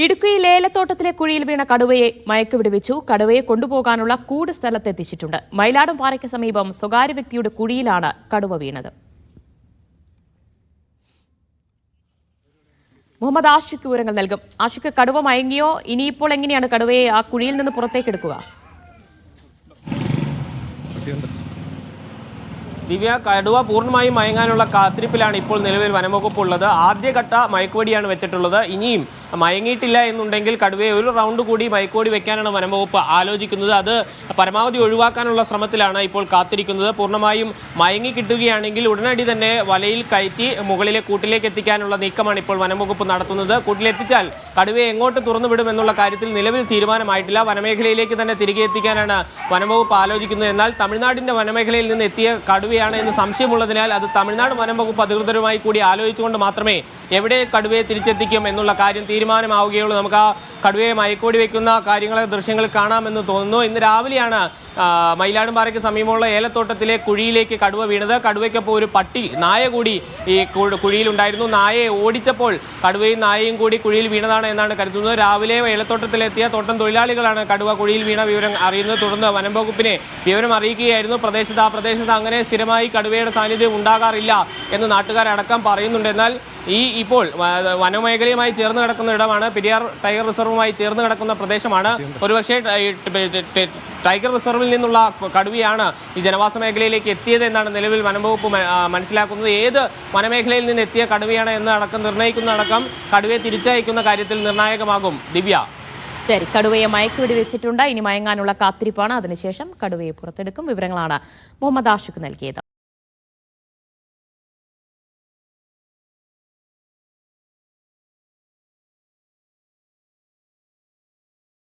ഇടുക്കിയിൽ ഏലത്തോട്ടത്തിലെ കുഴിയിൽ വീണ കടുവയെ മയക്കുവെടിവെച്ചു. കടുവയെ കൊണ്ടുപോകാനുള്ള കൂട് സ്ഥലത്തെത്തിച്ചിട്ടുണ്ട്. മയിലാടുംപാറയ്ക്ക് സമീപം സ്വകാര്യ വ്യക്തിയുടെ കുഴിയിലാണ് കടുവ വീണത്. മുഹമ്മദ് ആഷിഖ് വിവരങ്ങൾ നൽകും. ആഷിഖ്, കടുവ മയങ്ങിയോ? ഇനിയിപ്പോൾ എങ്ങനെയാണ് കടുവയെ ആ കുഴിയിൽ നിന്ന് പുറത്തേക്കെടുക്കുക? ദിവ്യ, കടുവ പൂർണ്ണമായും മയങ്ങാനുള്ള കാത്തിരിപ്പിലാണ് ഇപ്പോൾ നിലവിൽ വനംവകുപ്പ് ഉള്ളത്. ആദ്യഘട്ട മയക്കുവെടിയാണ് വെച്ചിട്ടുള്ളത്. ഇനിയും മയങ്ങിയിട്ടില്ല എന്നുണ്ടെങ്കിൽ കടുവയെ ഒരു റൗണ്ട് കൂടി മയക്കുവെടി വെക്കാനാണ് വനംവകുപ്പ് ആലോചിക്കുന്നത്. അത് പരമാവധി ഒഴിവാക്കാനുള്ള ശ്രമത്തിലാണ് ഇപ്പോൾ കാത്തിരിക്കുന്നത്. പൂർണ്ണമായും മയങ്ങി കിട്ടുകയാണെങ്കിൽ ഉടനടി തന്നെ വലയിൽ കയറ്റി മുകളിലെ കൂട്ടിലേക്ക് എത്തിക്കാനുള്ള നീക്കമാണ് ഇപ്പോൾ വനംവകുപ്പ് നടത്തുന്നത്. കൂട്ടിലെത്തിച്ചാൽ കടുവയെ എങ്ങോട്ട് തുറന്നുവിടും എന്നുള്ള കാര്യത്തിൽ നിലവിൽ തീരുമാനമായിട്ടില്ല. വനമേഖലയിലേക്ക് തന്നെ തിരികെ എത്തിക്കാനാണ് വനംവകുപ്പ് ആലോചിക്കുന്നത്. എന്നാൽ തമിഴ്നാടിന്റെ വനമേഖലയിൽ നിന്ന് എത്തിയ കടുവ എന്ന് സംശയമുള്ളതിനാൽ അത് തമിഴ്നാട് വനംവകുപ്പ് അധികൃതരുമായി കൂടി ആലോചിച്ചുകൊണ്ട് മാത്രമേ എവിടെ കടുവയെ തിരിച്ചെത്തിക്കും എന്നുള്ള കാര്യം തീരുമാനമാവുകയുള്ളൂ. നമുക്ക് ആ കടുവയെ മയക്കുവെടി വയ്ക്കുന്ന കാര്യങ്ങളെ ദൃശ്യങ്ങൾ കാണാമെന്ന് തോന്നുന്നു. ഇന്ന് രാവിലെയാണ് മയിലാടുംപാറയ്ക്ക് സമീപമുള്ള ഏലത്തോട്ടത്തിലെ കുഴിയിലേക്ക് കടുവ വീണത്. കടുവയ്ക്കൊപ്പം ഒരു നായ കൂടി ഈ കുഴിയിലുണ്ടായിരുന്നു. നായയെ ഓടിച്ചപ്പോൾ കടുവയും നായയും കൂടി കുഴിയിൽ വീണതാണ് എന്നാണ് കരുതുന്നത്. രാവിലെ ഏലത്തോട്ടത്തിലെത്തിയ തോട്ടം തൊഴിലാളികളാണ് കടുവ കുഴിയിൽ വീണ വിവരം അറിയുന്നത്. തുടർന്ന് വനംവകുപ്പിനെ വിവരം അറിയിക്കുകയായിരുന്നു. പ്രദേശത്ത് അങ്ങനെ സ്ഥിരമായി കടുവയുടെ സാന്നിധ്യം ഉണ്ടാകാറില്ല എന്ന് നാട്ടുകാരടക്കം പറയുന്നുണ്ട്. എന്നാൽ ഇപ്പോൾ വനമേഖലയുമായി ചേർന്ന് കിടക്കുന്ന ഇടമാണ്. പെരിയാർ ടൈഗർ റിസർവുമായി ചേർന്ന് കിടക്കുന്ന പ്രദേശമാണ്. ഒരുപക്ഷെ ടൈഗർ റിസർവിൽ നിന്നുള്ള കടുവയാണ് ഈ ജനവാസ മേഖലയിലേക്ക് എത്തിയത് എന്നാണ് നിലവിൽ വനംവകുപ്പ് മനസ്സിലാക്കുന്നത്. ഏത് വനമേഖലയിൽ നിന്ന് എത്തിയ കടുവയാണ് എന്ന് നിർണ്ണയിക്കുന്നതടക്കം കടുവയെ തിരിച്ചയക്കുന്ന കാര്യത്തിൽ നിർണായകമാകും. ദിവ്യ, ശരി, കടുവയെ മയക്കുവെടി വെച്ചിട്ടുണ്ട്. ഇനി മയങ്ങാനുള്ള കാത്തിരിപ്പാണ്. അതിനുശേഷം കടുവയെ പുറത്തെടുക്കും. വിവരങ്ങളാണ് മുഹമ്മദ് ആഷിഖ് നൽകിയത്.